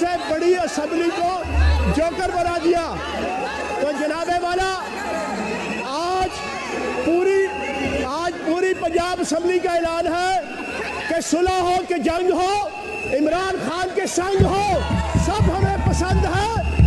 सबसे बड़ी असेंबली को जोकर बना दिया। तो जनाबे वाला आज पूरी पंजाब असेंबली का ऐलान है कि सुलह हो कि जंग हो, इमरान खान के संग हो, सब हमें पसंद है।